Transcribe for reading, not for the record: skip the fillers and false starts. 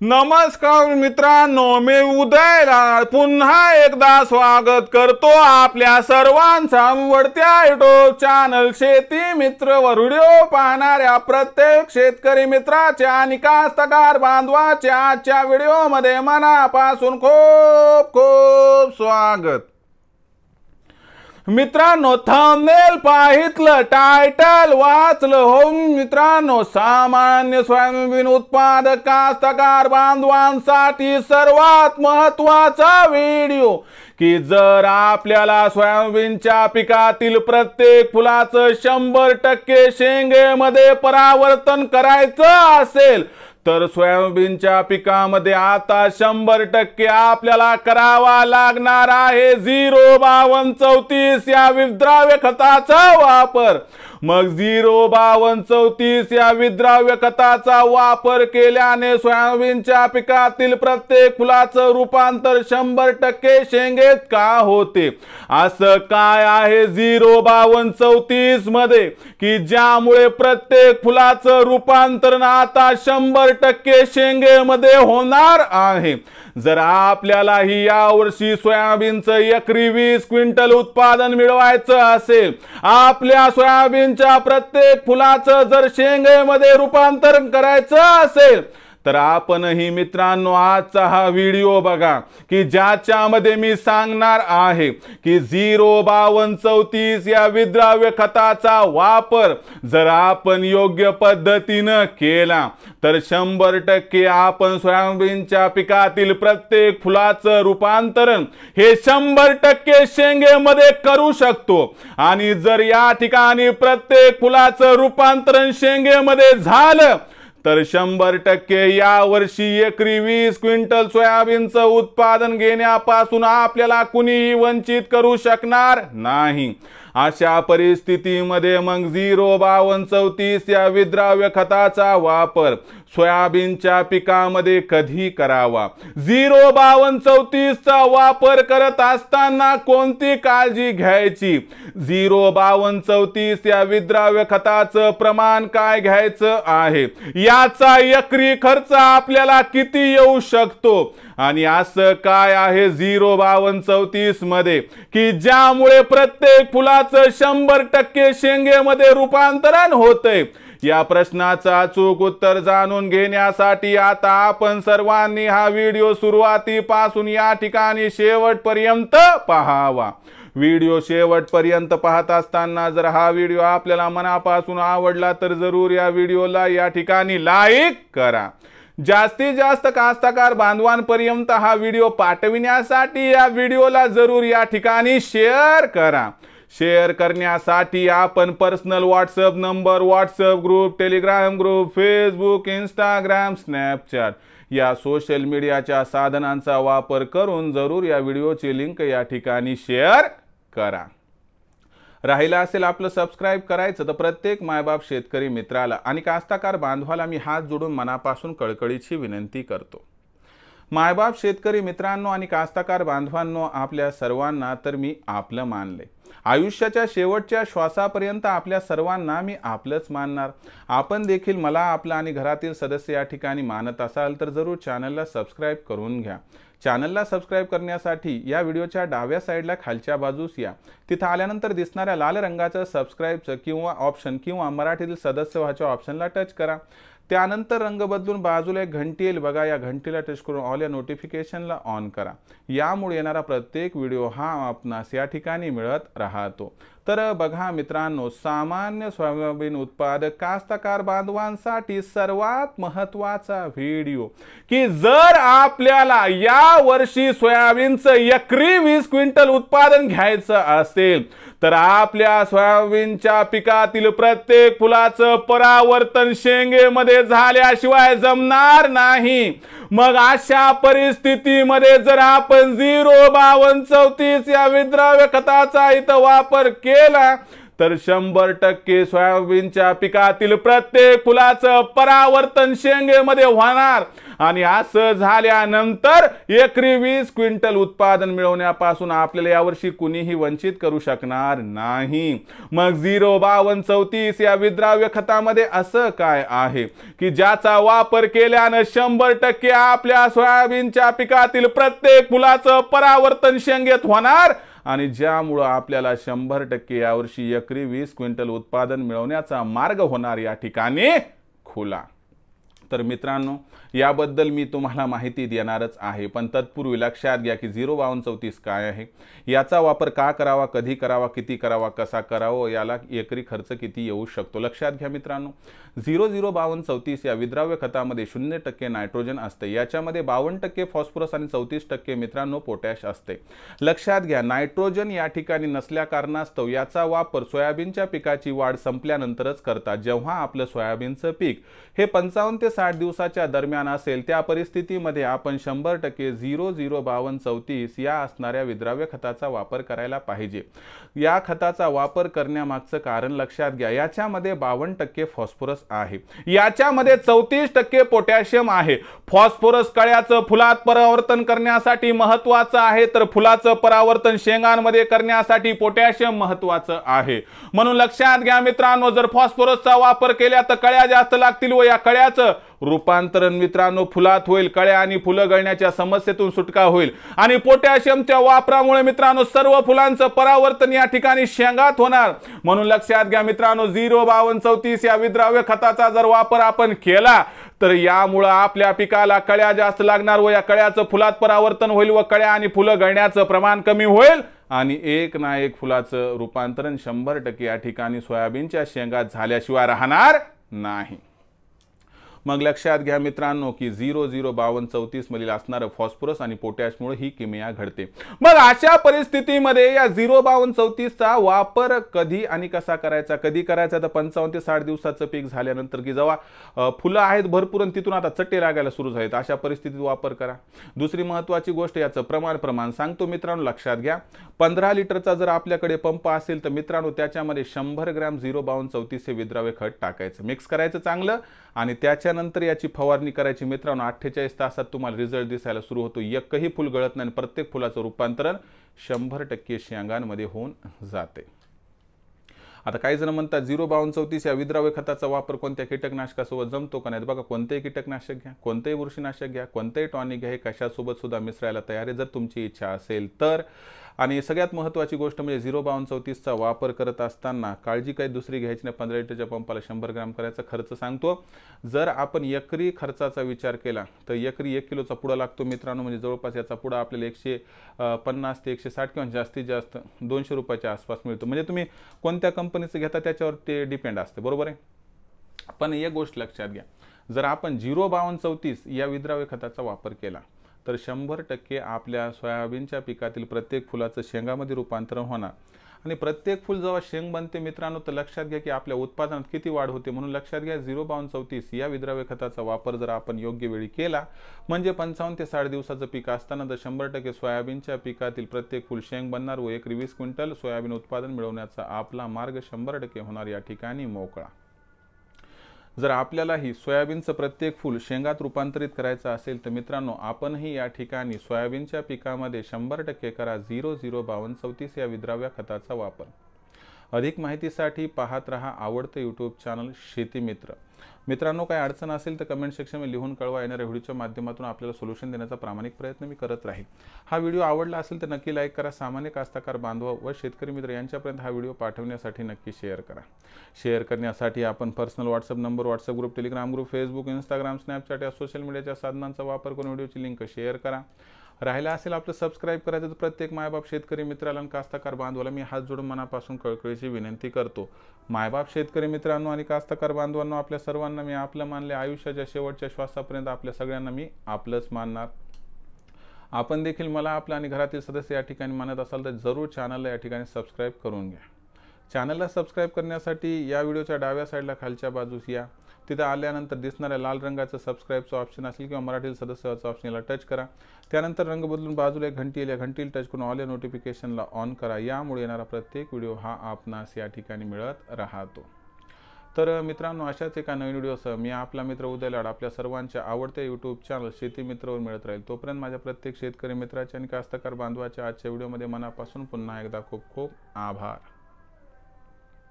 नमस्कार मित्रांनो, मी उदयला पुन्हा एकदा स्वागत करतो आपल्या सर्वांचा आवडत्या युट्यूब चॅनल शेती मित्र वर व्हिडिओ पाहणाऱ्या प्रत्येक शेतकरी मित्राच्या आणि कास्तकार बांधवाच्या आजच्या व्हिडिओमध्ये मनापासून खूप खूप स्वागत। मित्रांनो, थंबनेल पाहितलं, टायटल वाचलं हो मित्रांनो, सामान्य सोयाबीन उत्पादक कास्तकार बांधवांसाठी सर्वात महत्त्वाचा व्हिडिओ की जर आपल्याला सोयाबीनच्या पिकातील प्रत्येक फुलाचं 100% शेंगेमध्ये परावर्तन करायचं असेल तर सोयाबीनच्या पिकामध्ये आता 100% आपल्याला करावा लागणार आहे 05234 या विद्राव्य खताचा वापर। मग 05234 या विद्राव्य खताचा वापर केल्याने सोयाबीनच्या पिकातील प्रत्येक फुलाचं रूपांतर 100% शेंगेत का होते? असं काय आहे 05234 मध्ये की ज्यामुळे प्रत्येक फुलाचं रूपांतरण आता 100% शेंगेमध्ये होणार आहे? जर आपल्याला ही यावर्षी सोयाबीनचं एकरी 20 क्विंटल उत्पादन मिळवायचं असेल, आपल्या सोयाबीनच्या प्रत्येक फुलाचं जर शेंगेमध्ये रूपांतरण करायचं असेल तर आपणही मित्रांनो आजचा हा व्हिडिओ बघा की ज्याच्यामध्ये मी सांगणार आहे की 05234 या विद्राव्य खताचा वापर जर आपण योग्य पद्धतीने केला तर 100% आपण सोयाबीनच्या पिकातील प्रत्येक फुलाचं रूपांतरण हे 100% शेंगेमध्ये करू शकतो। आणि जर या ठिकाणी प्रत्येक फुलाचं रूपांतरण शेंगेमध्ये झालं तर 100% या वर्षी एकरी 20 क्विंटल सोयाबीनचं उत्पादन घेण्यापासून आपल्याला कुणीही वंचित करू शकणार नाही। अशा परिस्थितीमध्ये मग 05234 या विद्राव्य खताचा वापर सोयाबीनच्या पिकामध्ये कधी करावा? 05234 चा वापर करत असताना कोणती काळजी घ्यायची? 05234 या विद्राव्य खताचं प्रमाण काय घ्यायचं आहे? याचा एकरी खर्च आपल्याला किती येऊ शकतो? आणि असं काय आहे 05234 मध्ये की ज्यामुळे प्रत्येक फुलाचं 100% शेंगेमध्ये रूपांतरण होतंय? या प्रश्नाचं अचूक उत्तर जाणून घेण्यासाठी आता आपण सर्वांनी हा व्हिडिओ सुरुवातीपासून या ठिकाणी शेवटपर्यंत पाहावा। व्हिडिओ शेवटपर्यंत पाहत असताना जर हा व्हिडिओ आपल्याला मनापासून आवडला तर जरूर या व्हिडिओला या ठिकाणी लाईक करा। जास्तीत जास्त कास्तकार बांधवांपर्यंत हा व्हिडिओ पाठविण्यासाठी या व्हिडिओला जरूर या ठिकाणी शेअर करा। शेअर करण्यासाठी आपण personal WhatsApp number, WhatsApp group, Telegram group, Facebook, Instagram, Snapchat या सोशल मीडियाच्या साधनांचा वापर करून जरूर या व्हिडिओची लिंक या ठिकाणी शेअर करा। राहिला असेल आपलं सबस्क्राइब करायचं तर प्रत्येक मायबाप शेतकरी मित्राला आणि कास्तकार बांधवाला मी हात जोडून मनापासून कळकळीची विनंती करतो। मायबाप शेतकरी मित्रांनो आणि कास्तकार बांधवांनो, आपल्या सर्वांना तर मी आपलं मानले। आयुष्याच्या शेवटच्या श्वासापर्यंत आपल्या सर्वांना मी आपलंच मानणार। आपण देखील मला आपला आणि घरातील सदस्य या ठिकाणी मानत असाल तर जरूर चॅनलला सबस्क्राइब करून घ्या। चॅनलला सबस्क्राइब करण्यासाठी या व्हिडिओच्या डाव्या साईडला खालच्या बाजूस या, तिथे आल्यानंतर दिसणाऱ्या लाल रंगाचं सबस्क्राइबचं किंवा ऑप्शन किंवा मराठीतील सदस्य व्हायच्या ऑप्शनला टच करा। त्यानंतर रंग बदलून बाजूला एक घंटी येईल बघा, या घंटीला टच करून ऑल या नोटिफिकेशनला ऑन करा। यामुळे येणारा प्रत्येक व्हिडिओ हा आपणास या ठिकाणी मिळत राहतो। तर बघा मित्रांनो, सामान्य सोयाबीन उत्पादक कास्तकार बांधवांसाठी सर्वात महत्त्वाचा व्हिडिओ की जर आपल्याला या वर्षी सोयाबीनचं एकरी 20 क्विंटल उत्पादन घ्यायचं असेल तर आपल्या सोयाबीनच्या पिकातील प्रत्येक फुलाचं परावर्तन शेंगेमध्ये झाल्याशिवाय जमणार नाही। मग अशा परिस्थितीमध्ये जर आपण 05234 या विद्राव्य खताचा इथं वापर केला तर 100% सोयाबीनच्या पिकातील प्रत्येक फुलाचं परावर्तन शेंगेमध्ये होणार आणि असं झाल्यानंतर एकरी 20 क्विंटल उत्पादन मिळवण्यापासून आपल्याला यावर्षी कुणीही वंचित करू शकणार नाही। मग 05234 या विद्राव्य खतामध्ये असं काय आहे की ज्याचा वापर केल्याने 100% आपल्या सोयाबीनच्या पिकातील प्रत्येक फुलाचं परावर्तन शेंगेत होणार आणि ज्यामुळे आपल्याला 100% यावर्षी एकरी 20 क्विंटल उत्पादन मिळवण्याचा मार्ग होणार या ठिकाणी खुला। तर मित्रांनो, याबद्दल मी तुम्हाला माहिती देणारच आहे, पण तत्पूर्वी लक्षात घ्या की 05234 काय आहे, याचा वापर का करावा, कधी करावा, किती करावा, कसा करावा, याला एकरी खर्च किती येऊ शकतो। लक्षात घ्या मित्रांनो, 05234 या विद्राव्य खतामध्ये 0% नायट्रोजन असते, याच्यामध्ये 52% फॉस्फरस आणि 34% मित्रांनो पोटॅश असते। लक्षात घ्या, नायट्रोजन या ठिकाणी नसल्या कारणास्तव याचा वापर सोयाबीनच्या पिकाची वाढ संपल्यानंतरच करतात। जेव्हा आपलं सोयाबीनचं पीक हे 55 ते 60 दिवसाच्या दरम्यान असेल त्या परिस्थितीमध्ये आपण 100% 00234 या असणाऱ्या विद्राव्य खताचा वापर करायला पाहिजे। या खताचा वापर करण्यामागचं कारण लक्षात घ्या, याच्यामध्ये 52% फॉस्फरस आहे, याच्यामध्ये 34% पोटॅशियम आहे। फॉस्फरस कळ्याचं फुलात परावर्तन करण्यासाठी महत्त्वाचं आहे, तर फुलाचं परावर्तन शेंगांमध्ये करण्यासाठी पोटॅशियम महत्त्वाचं आहे। म्हणून लक्षात घ्या मित्रांनो, जर फॉस्फरसचा वापर केला तर कळ्या जास्त लागतील व या कळ्याचं रूपांतरण मित्रांनो फुलात होईल, कळ्या आणि फुलं गळण्याच्या समस्येतून सुटका होईल आणि पोटॅशियमच्या वापरामुळे मित्रांनो सर्व फुलांचं परावर्तन या ठिकाणी शेंगात होणार। म्हणून लक्षात घ्या मित्रांनो, 05234 या विद्राव्य खताचा जर वापर आपण केला तर यामुळे आपल्या पिकाला कळ्या जास्त लागणार व या कळ्याचं फुलात परावर्तन होईल व कळ्या आणि फुलं गळण्याचं प्रमाण कमी होईल आणि एक ना एक फुलाचं रूपांतरण 100% या ठिकाणी सोयाबीनच्या शेंगात झाल्याशिवाय राहणार नाही। मग लक्षात घ्या मित्रांनो की 00234 मधील असणारं फॉस्फरस आणि पोटॅशमुळे ही किमया घडते। मग अशा परिस्थितीमध्ये या 05234 चा वापर कधी आणि कसा करायचा, कधी करायचा, तर 55 ते 60 दिवसाचं पीक झाल्यानंतर की जेव्हा फुलं आहेत भरपूर आणि तिथून आता चट्टे लागायला सुरू झालेत, अशा परिस्थितीत वापर करा। दुसरी महत्त्वाची गोष्ट, याचं प्रमाण सांगतो मित्रांनो, लक्षात घ्या। 15 लिटरचा जर आपल्याकडे पंप असेल तर मित्रांनो त्याच्यामध्ये 100 ग्रॅम 05234 हे विद्राव्य खत टाकायचं, मिक्स करायचं चांगलं आणि त्याच्यानंतर याची फवारणी करायची। मित्रांनो 48 तासात तुम्हाला रिझल्ट दिसायला सुरू होतो, एकही फुल गळत नाही, प्रत्येक फुलाचं रूपांतरण 100% शेंगांमध्ये होऊन जाते। आता काही जण म्हणतात 05234 या विद्राव्य खताचा वापर कोणत्या कीटकनाशकासोबत जमतो का नाही, बघा कोणतेही कीटकनाशक घ्या, कोणतेही बुरशीनाशक घ्या, कोणतेही टॉनिक घ्या, हे कशासोबत सुद्धा मिसळायला तयार आहे जर तुमची इच्छा असेल तर। आणि सगळ्यात महत्त्वाची गोष्ट म्हणजे 05234 चा वापर करत असताना काळजी काही दुसरी घ्यायची नाही। 15 लिटरच्या पंपाला 100 ग्रॅम करायचा खर्च सांगतो। जर आपण एकरी खर्चाचा विचार केला तर एकरी 1 किलोचा पुडा लागतो मित्रांनो, म्हणजे जवळपास याचा पुडा आपल्याला 150 ते 160 किंवा जास्तीत जास्त 200 रुपयाच्या आसपास मिळतो। म्हणजे तुम्ही कोणत्या कंपनीचं घेता त्याच्यावर ते डिपेंड असते, बरोबर आहे। पण एक गोष्ट लक्षात घ्या, जर आपण 05234 या विद्राव्य खताचा वापर केला तर 100% आपल्या सोयाबीनच्या पिकातील प्रत्येक फुलाचं शेंगामध्ये रूपांतरण होणार आणि प्रत्येक फुल जेव्हा शेंग बनते मित्रांनो तर लक्षात घ्या की आपल्या उत्पादनात किती वाढ होते। म्हणून लक्षात घ्या 05234 या विद्राव्य खताचा वापर जर आपण योग्य वेळी केला म्हणजे 55 ते 60 दिवसाचं पीक असताना तर 100% सोयाबीनच्या पिकातील प्रत्येक फुल शेंग बनणार व एकरी 20 क्विंटल सोयाबीन उत्पादन मिळवण्याचा आपला मार्ग 100% होणार या ठिकाणी मोकळा। जर आपल्याला ही सोयाबीनचं प्रत्येक फूल शेंगात रूपांतरित करायचं असेल तर मित्रांनो आपणही या ठिकाणी सोयाबीनच्या पिकामध्ये 100% करा 00234 या विद्राव्य खताचा वापर। अधिक माहितीसाठी पाहत रहा आवडते यूट्यूब चॅनल शेती मित्र। मित्रांनो काही अडचण असेल तर कमेंट सेक्शनमध्ये लिहून कळवा, येणाऱ्या व्हिडिओच्या माध्यमातून आपल्याला सोल्युशन देण्याचा प्रामाणिक प्रयत्न मी करत राहील। हा व्हिडिओ आवडला असेल तर नक्की लाईक करा, सामान्य कास्तकार बांधव व शेतकरी मित्र यांच्यापर्यंत हा व्हिडिओ पाठवण्यासाठी नक्की शेअर करा। शेअर करण्यासाठी आपण personal WhatsApp number, WhatsApp group, Telegram group, Facebook, Instagram, Snapchat या सोशल मीडियाच्या साधनांचा वापर करून व्हिडिओची लिंक शेअर करा। राहिला असेल आपलं सबस्क्राइब करायचं तर प्रत्येक मायबाप शेतकरी मित्राला आणि कास्तकार बांधवाला मी हात जोडून मनापासून कळकळीची विनंती करतो। मायबाप शेतकरी मित्रांनो आणि कास्तकार बांधवांनो, आपल्या सर्वांना मी आपलं मानले, आयुष्याच्या शेवटच्या श्वासापर्यंत आपल्या सगळ्यांना मी आपलंच मानणार। आपण देखील मला आपलं आणि घरातील सदस्य या ठिकाणी मानत असाल तर जरूर चॅनलला या ठिकाणी सबस्क्राइब करून घ्या। चॅनलला सबस्क्राइब करण्यासाठी या व्हिडिओच्या डाव्या साईडला खालच्या बाजूस या, तिथे आल्यानंतर दिसणाऱ्या लाल रंगाचं सबस्क्राइबचं ऑप्शन असेल किंवा मराठीतील सदस्याचं ऑप्शन याला टच करा। त्यानंतर रंग बदलून बाजूला एक घंटी येईल, या घंटीला टच करून ऑल या नोटिफिकेशनला ऑन करा। यामुळे येणारा प्रत्येक व्हिडिओ हा आपणास या ठिकाणी मिळत राहतो। तर मित्रांनो, अशाच एका नवीन व्हिडिओसह मी आपला मित्र उदय लाड आपल्या सर्वांच्या आवडत्या यूट्यूब चॅनल शेती मित्रवर मिळत राहील. तोपर्यंत माझ्या प्रत्येक शेतकरी मित्राच्या आणि कास्तकार बांधवाच्या आजच्या व्हिडिओमध्ये मनापासून पुन्हा एकदा खूप खूप आभार.